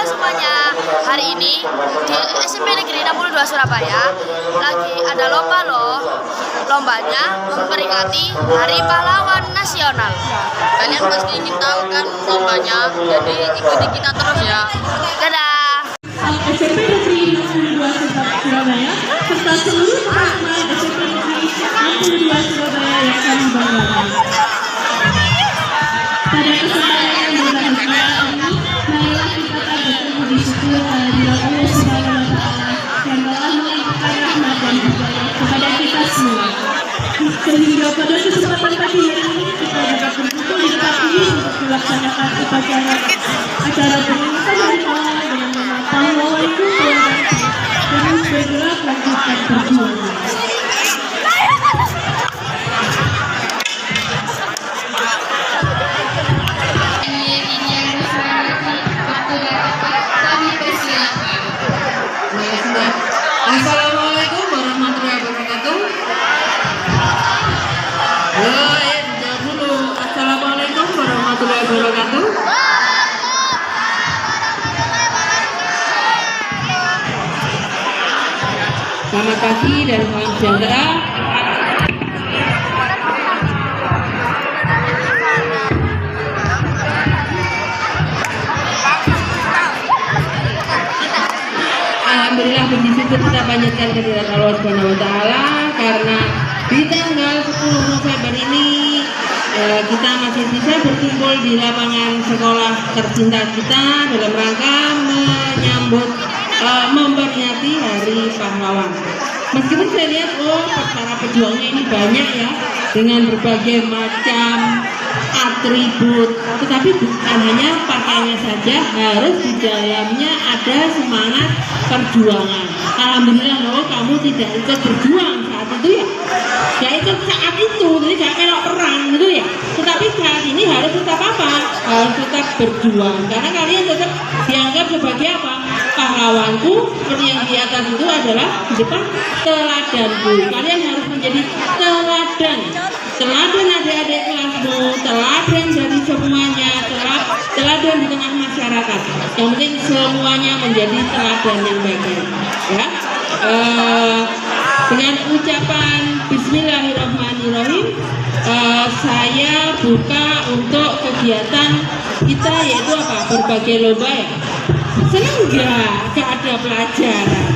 Halo semuanya, hari ini di SMP Negeri 62 Surabaya lagi ada lomba loh. Lombanya memperingati Hari Pahlawan Nasional. Kalian pasti ingin tahu kan lombanya, jadi ikuti kita terus ya. Dadah. SMP Negeri 62 Surabaya serta seluruh teman-teman SMP Negeri 62 Surabaya yang kami banggakan. Pada kesempatan yang berbahagia ini, marilah kita bertemu di syukur kehadiran Allah Subhanahu wa Ta'ala yang telah melimpahkan rahmat dan hidayah kepada kita semua. Sehingga pada kesempatan pagi hari ini kita dapat berkumpul di tempat ini untuk melaksanakan acara peringatan Hari Pahlawan dengan nama Pahlawanku Pahlawanku, terus bergerak lanjutkan perjuangan. Assalamualaikum warahmatullahi wabarakatuh. Jawab dulu. Assalamualaikum warahmatullahi wabarakatuh. Selamat pagi dan salam sejahtera. Alhamdulillah puji syukur kita panjatkan kehadirat Allah Subhanahu wa Ta'ala karena di tanggal 10 November ini kita masih bisa berkumpul di lapangan sekolah tercinta kita dalam rangka menyambut memperingati Hari Pahlawan. Meskipun saya lihat para pejuangnya ini banyak ya dengan berbagai macam atribut, tetapi bukan hanya pakaiannya saja, harus di dalamnya ada semangat perjuangan. Alhamdulillah loh, kamu tidak ikut berjuang saat itu ya, gak ikut saat itu, jadi gak melok perang gitu ya. Tetapi saat ini harus tetap apa? Harus tetap berjuang, karena kalian tetap dianggap sebagai apa? Pahlawanku. Seperti yang di atas itu adalah di depan teladanku. Kalian harus menjadi teladan. Teladan adik-adik kelasmu, teladan dari semuanya, teladan di tengah masyarakat. Yang penting semuanya menjadi teladan yang baik ya. Dengan ucapan Bismillahirrahmanirrahim, saya buka untuk kegiatan kita, yaitu apa? Berbagai lomba ya. Senang gak ada pelajaran?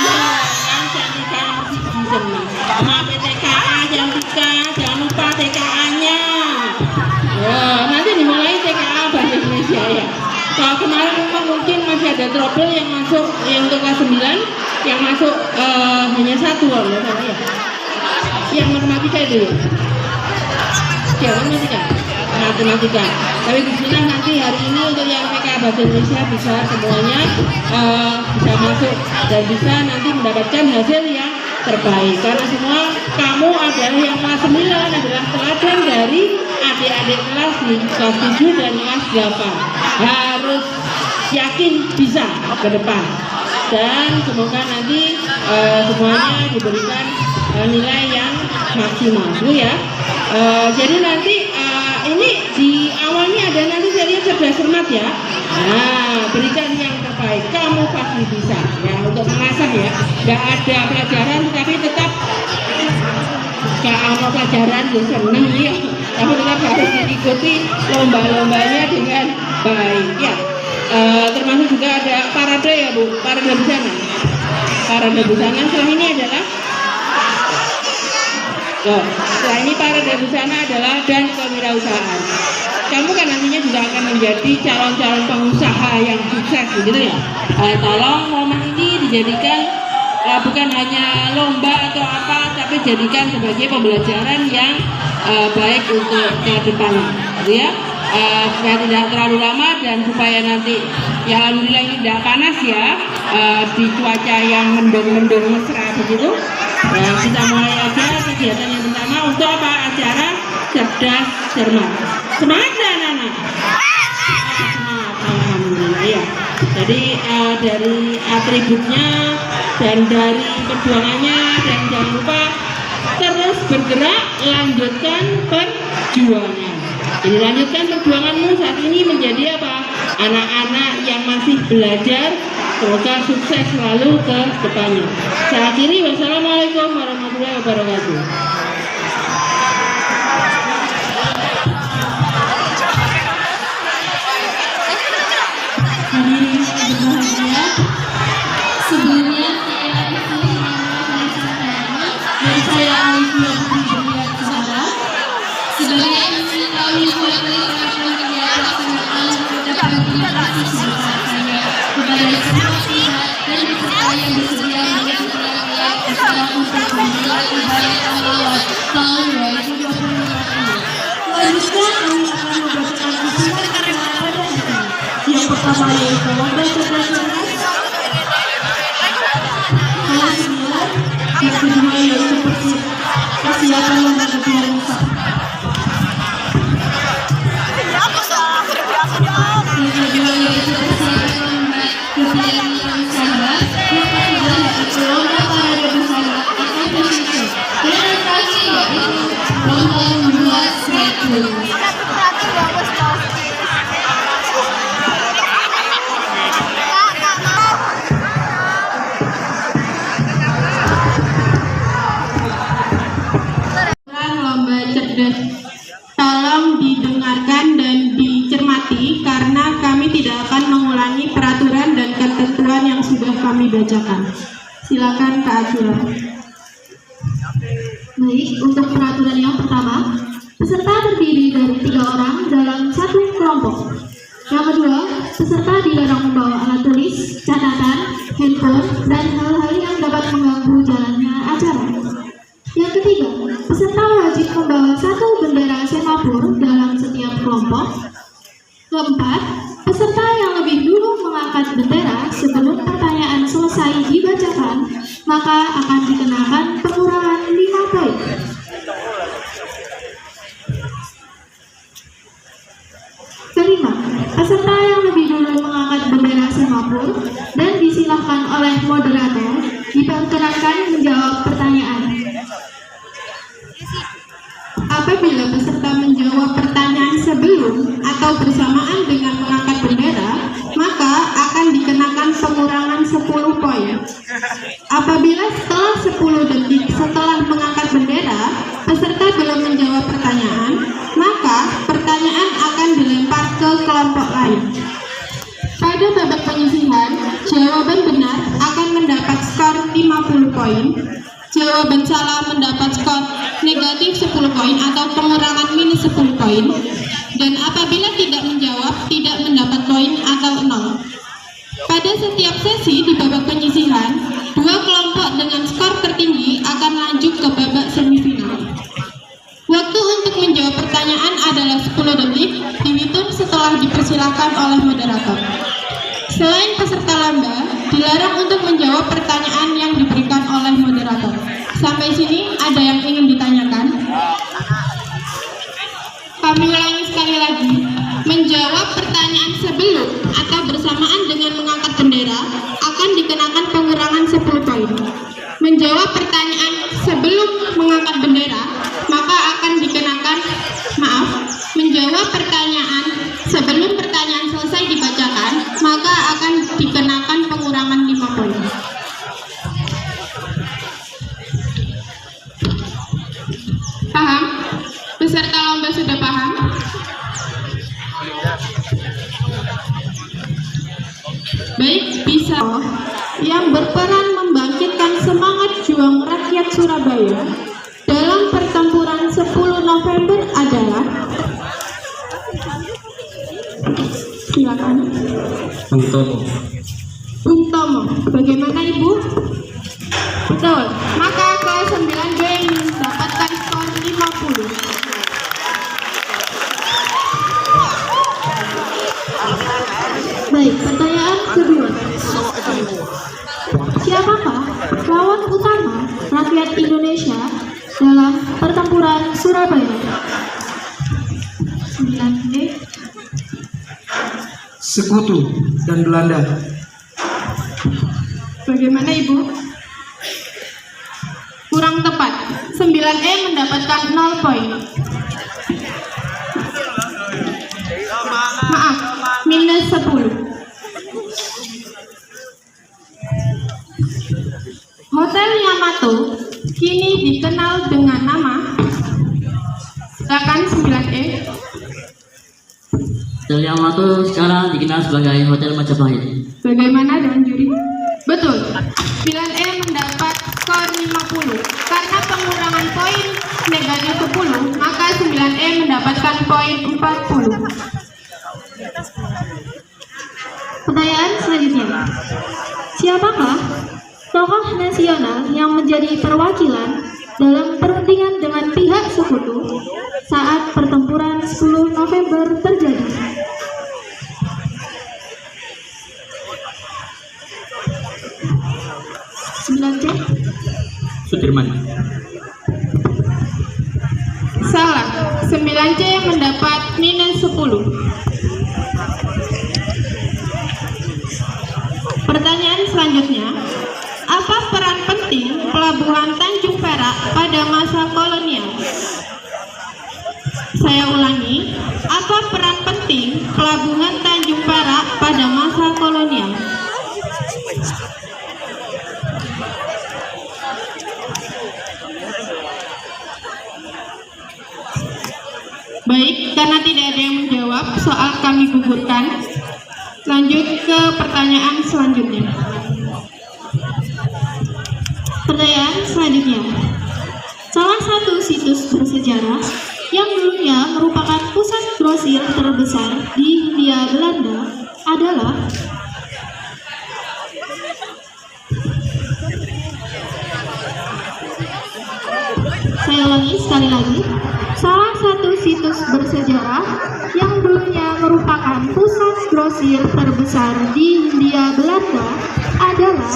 Ya, yang cantika mesti senang. Sama PTKA yang tika, jangan lupa TKA-nya. Ya, nanti dimulai TKA Bahasa Indonesia ya. Kalau kemarin memang mungkin masih ada trouble yang masuk, yang untuk kelas 9 yang masuk hanya satu kalau nggak salah ya. Yang matematika itu ya, matematika. Tapi bismillah nanti hari ini untuk yang PK Bahasa Indonesia bisa semuanya bisa masuk dan bisa nanti mendapatkan hasil yang terbaik, karena semua kamu adalah yang kelas 9 adalah teladan dari adik-adik kelas di kelas 7 dan kelas 8. Harus yakin bisa ke depan dan semoga nanti semuanya diberikan nilai yang maksimal ya. Jadi nanti ini di awalnya ada nanti saya lihat cerdas cermat ya. Nah, berikan yang terbaik, kamu pasti bisa ya, untuk mengasah ya. Gak ada pelajaran tapi tetap gak ada pelajaran ya seneng ya, tapi tetap harus diikuti lomba-lombanya dengan baik ya. Termasuk juga ada parade ya Bu, parade busana. Parade busana setelah ini adalah setelah ini parade busana adalah dan kewirausahaan. Kamu kan nantinya juga akan menjadi calon-calon pengusaha yang sukses begitu ya. Tolong momen ini dijadikan bukan hanya lomba atau apa, tapi jadikan sebagai pembelajaran yang baik untuk ke depan gitu ya. Supaya tidak terlalu lama dan supaya nanti ya alhamdulillah ini tidak panas ya, di cuaca yang mendung-mendung mesra begitu. Kita mulai aja kegiatan yang pertama untuk apa? Acara cerdas cermat. Semangat ya anak-anak? Semangat, alhamdulillah ya. Jadi dari atributnya dan dari perjuangannya, dan jangan lupa terus bergerak, lanjutkan perjuangan. Jadi lanjutkan perjuanganmu saat ini menjadi apa? anak-anak yang masih belajar. Semoga sukses selalu ke depannya. Saya akhiri, wassalamualaikum warahmatullahi wabarakatuh. Hadirin yang berbahagia, sebelumnya saya Ismi dan saya Alifia Putri Juliat Zahra sebagai MC kami melaksanakan kegiatan pelaksanaan mengucapkan terima kasih sebesar-besarnya kepada semua pihak dan peserta yang bersedia mengikuti rangkaian acara untuk membuat ibadah salawat tahun 2025 ini. Selanjutnya kami akan membacakan usulan pada kita. Yang pertama yaitu lomba cerdas cerdas. Kelas 9. Yang kedua yaitu persiapan lomba kejuaraan besar. Yang kedua yaitu persiapan lomba kejuaraan bersama. Yang ketiga yaitu lomba parade bersama atau PCC. Dan yang terakhir yaitu lomba membuat statue. Lomba cerdas, tolong didengarkan dan dicermati karena kami tidak akan mengulangi peraturan dan ketentuan yang sudah kami bacakan. Silakan Kak Azura. Baik, untuk peraturan yang pertama, peserta terdiri dari 3 orang dalam satu kelompok. Yang kedua, peserta dilarang membawa alat tulis, catatan, handphone, dan hal-hal yang dapat mengganggu jalannya acara. Yang ketiga, peserta wajib membawa 1 bendera semapur dalam setiap kelompok. Keempat, peserta yang lebih dulu mengangkat bendera sebelum pertanyaan selesai dibacakan, maka akan dikenakan pengurangan 5 poin. Kelima, peserta yang lebih dulu mengangkat bendera semapur dan disilahkan oleh moderator diperkenankan menjawab pertanyaan. Apabila peserta menjawab pertanyaan sebelum atau bersamaan dengan mengangkat bendera, maka akan dikenakan pengurangan 10 poin. Apabila setelah 10 detik setelah mengangkat bendera, peserta belum menjawab pertanyaan, maka pertanyaan akan dilempar ke kelompok lain. Pada babak penyisihan, jawaban benar akan mendapat skor 50 poin. Jawaban salah mendapat skor negatif 10 poin atau pengurangan minus 10 poin. Dan apabila tidak menjawab, tidak mendapat poin atau 0. Pada setiap sesi di babak penyisihan, 2 kelompok dengan skor tertinggi akan lanjut ke babak semifinal. Waktu untuk menjawab pertanyaan adalah 10 detik, dihitung setelah dipersilakan oleh moderator. Selain peserta lomba, dilarang untuk menjawab pertanyaan yang diberikan oleh moderator. Sampai sini ada yang ingin ditanyakan? Kami ulangi sekali lagi. Menjawab pertanyaan sebelum atau bersamaan dengan mengangkat bendera akan dikenakan pengurangan 10 poin. Menjawab pertanyaan sebelum mengangkat bendera maka akan dikenakan menjawab pertanyaan sebelum pertanyaan selesai dibacakan maka akan dikenakan pengurangan 5 poin. Paham? Peserta lomba sudah paham? Baik, bisa. Yang berperan membangkitkan semangat juang rakyat Surabaya dalam pertempuran 10 November adalah, silakan. Bung Tomo. Bagaimana Ibu? Betul. Maka ke 9B mendapatkan skor 50. Baik, pertanyaan kedua. Siapakah lawan utama rakyat Indonesia dalam pertempuran Surabaya? 9B. Sekutu dan Belanda. Bagaimana Ibu? Kurang tepat. 9E mendapatkan 0 poin. Maaf, minus minus 10. Hotel Yamato kini dikenal dengan nama. Silakan 9E. Hotel Yamato sekarang dikenal sebagai Hotel Majapahit. Bagaimana dengan juri? Betul. 9E mendapat skor 50. Karena pengurangan poin negatif 10, maka 9E mendapatkan poin 40. Pertanyaan selanjutnya. Siapakah tokoh nasional yang menjadi perwakilan dalam perundingan dengan pihak sekutu saat pertempuran 10 November terjadi? C. Sudirman. Salah. 9C mendapat minus 10. Pertanyaan selanjutnya. Apa peran penting pelabuhan Tanjung Perak pada masa kolonial? Saya ulangi. Apa peran penting pelabuhan Tanjung Perak pada masa kolonial? Baik, karena tidak ada yang menjawab, soal kami gugurkan. Lanjut ke pertanyaan selanjutnya. Pertanyaan selanjutnya. Salah satu situs bersejarah yang dulunya merupakan pusat grosir terbesar di Hindia Belanda adalah Saya ulangi sekali lagi. Salah satu situs bersejarah yang dulunya merupakan pusat grosir terbesar di Hindia Belanda adalah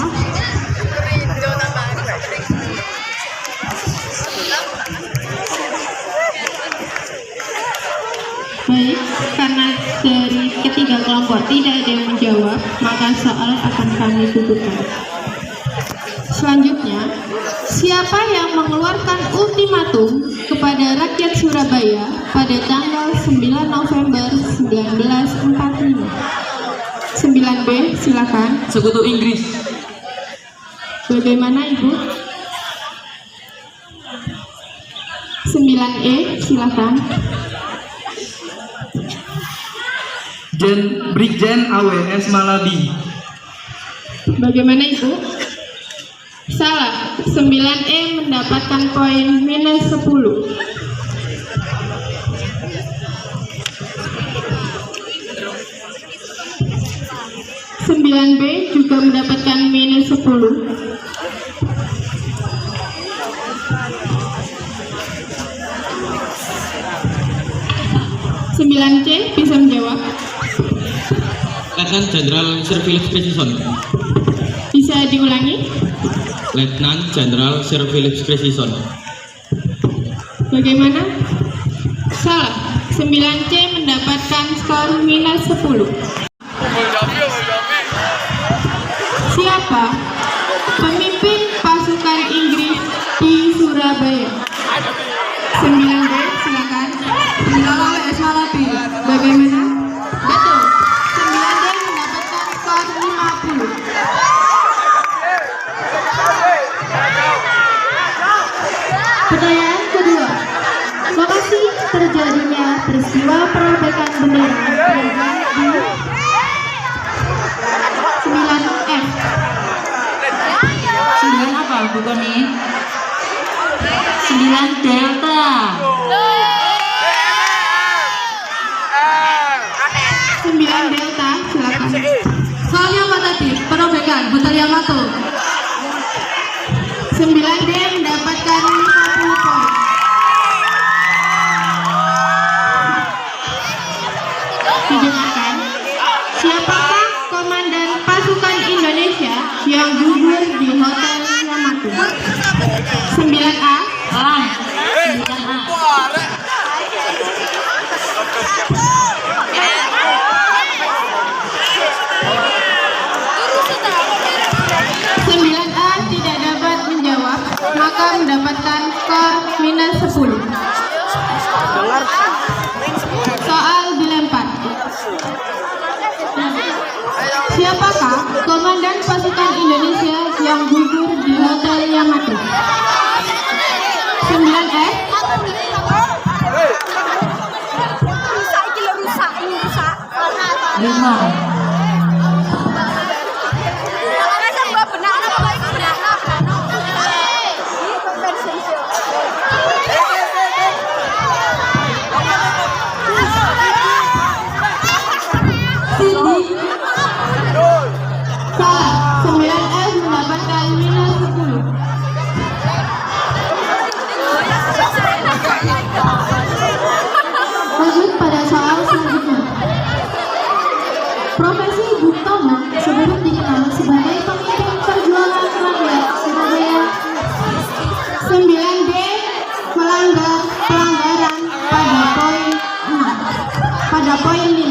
Baik, karena dari ketiga kelompok tidak ada yang menjawab, maka soal akan kami gugurkan. Selanjutnya, siapa yang mengeluarkan ultimatum kepada rakyat Surabaya pada tanggal 9 November 1945? 9B, silakan. Sekutu Inggris. Bagaimana Ibu? 9E, silakan. Brigjen AWS Malabi. Bagaimana Ibu? Salah. 9E mendapatkan poin minus 10. B juga mendapatkan minus 10. C bisa menjawab. Letnan Jenderal Sir Philip Christison. Bisa diulangi? Letnan Jenderal Sir Philip Christison. Bagaimana? Salah. 9C mendapatkan skor minus 10. Siapa pemimpin pasukan Inggris di Surabaya? 9B, silakan. AWS Malabi. Bagaimana? Betul. 9D mendapatkan skor 50. Pertanyaan kedua. Lokasi terjadinya peristiwa perobekan bendera berada di 9F. 9 apa bukan nih? 9 Delta. 9 Delta, silakan. Soalnya apa tadi? Perobekan Hotel Yamato. 9D mendapatkan 50 poin. Didengarkan. Siapakah komandan pasukan Indonesia yang gugur di Hotel Yamato? 9A. Salah. 9A. 9A tidak dapat menjawab, maka mendapatkan skor minus 10. Soal dilempar. Siapakah komandan pasukan Indonesia yang gugur di Hotel Yamato? 9F. Lima. Salah. 9F mendapatkan minus 10. Lanjut pada soal selanjutnya. Profesi Bung Tomo sebelum dikenal sebagai pemimpin perjuangan rakyat Surabaya. 9D melanggar pelanggaran pada poin 6. Pada poin 5,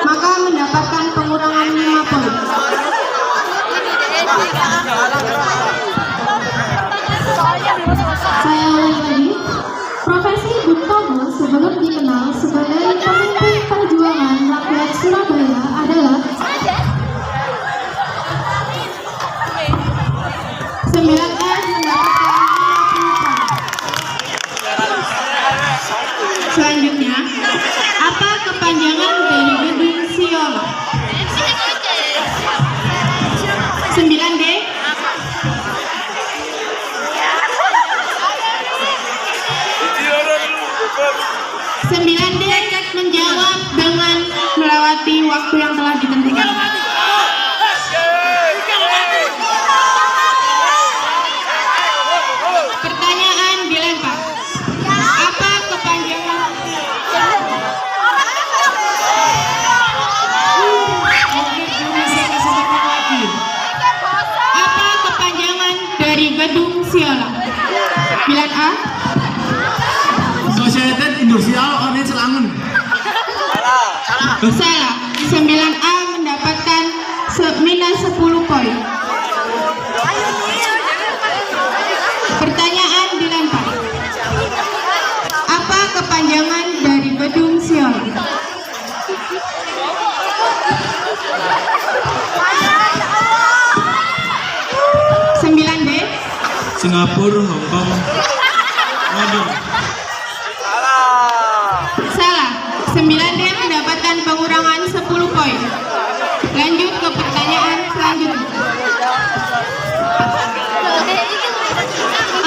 maka mendapatkan pengurangan 5 poin. Saya ulangi lagi. Profesi Bung Tomo sebelum dikenal sebagai pemimpin perjuangan rakyat Surabaya adalah 9F mendapatkan 50 poin. Selanjutnya, apa kepanjangan dari gedung Siola? 9D. 9D menjawab dengan melewati waktu yang telah ditentukan. Pertanyaan dilempar. Apa kepanjangan? Apa kepanjangan dari gedung Siola? 9A. Societet Industrial Orange Langen. Salah. 9A mendapatkan minus 10 poin. Pertanyaan dilempar. Apa kepanjangan dari gedung Siola? 9D. Singapura, Hong Kong, London. Salah. 9D mendapatkan pengurangan 10 poin. Lanjut ke pertanyaan selanjutnya.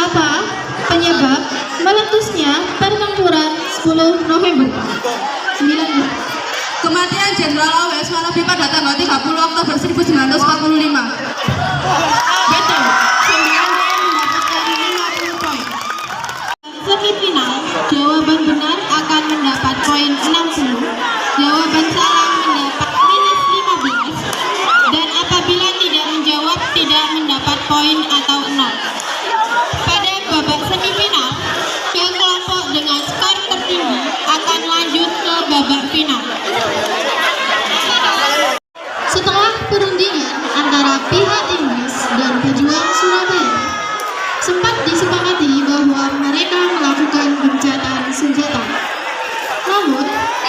Apa penyebab meletusnya pertempuran 10 November? 9D. Kematian Jenderal AWS Malabi pada tanggal 30 Oktober 1945. Betul. 9D mendapatkan 50 poin. Semifinal, jawaban benar akan mendapat poin 60, jawaban salah mendapat minus 15, dan apabila tidak menjawab tidak mendapat poin atau 0. Pada babak semifinal, kelompok dengan skor tertinggi akan lanjut ke babak final. Setelah perundingan antara pihak Inggris dan pejuang Surabaya, sempat disepakati bahwa mereka melakukan gencatan senjata. Namun,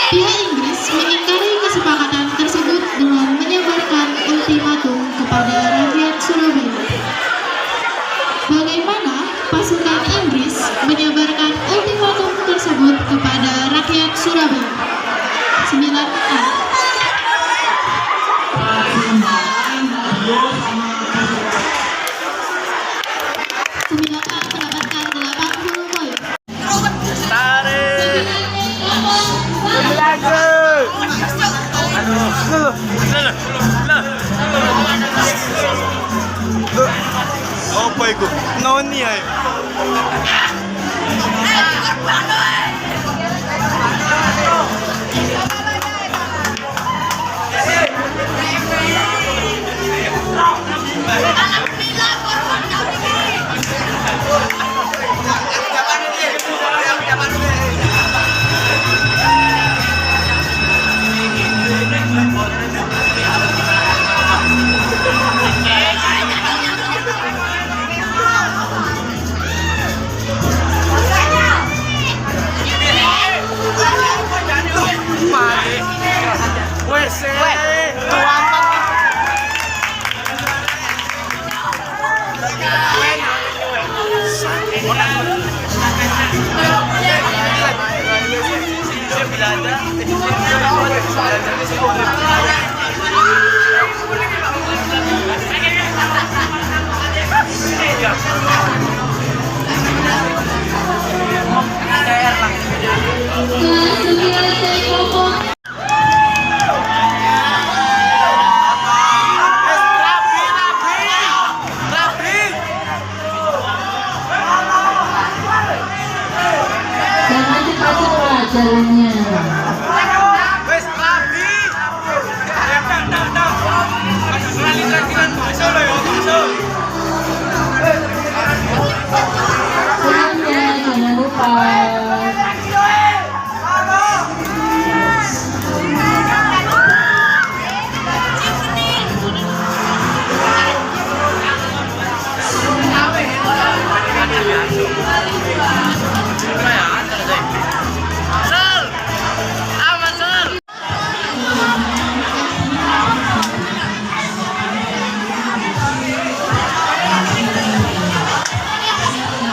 pihak Inggris mengingkari kesepakatan tersebut dengan menyebarkan ultimatum kepada rakyat Surabaya. Bagaimana pasukan Inggris menyebarkan ultimatum tersebut kepada rakyat Surabaya? 9A. 9A mendapatkan 80 poin. Apa itu? Noni ayo.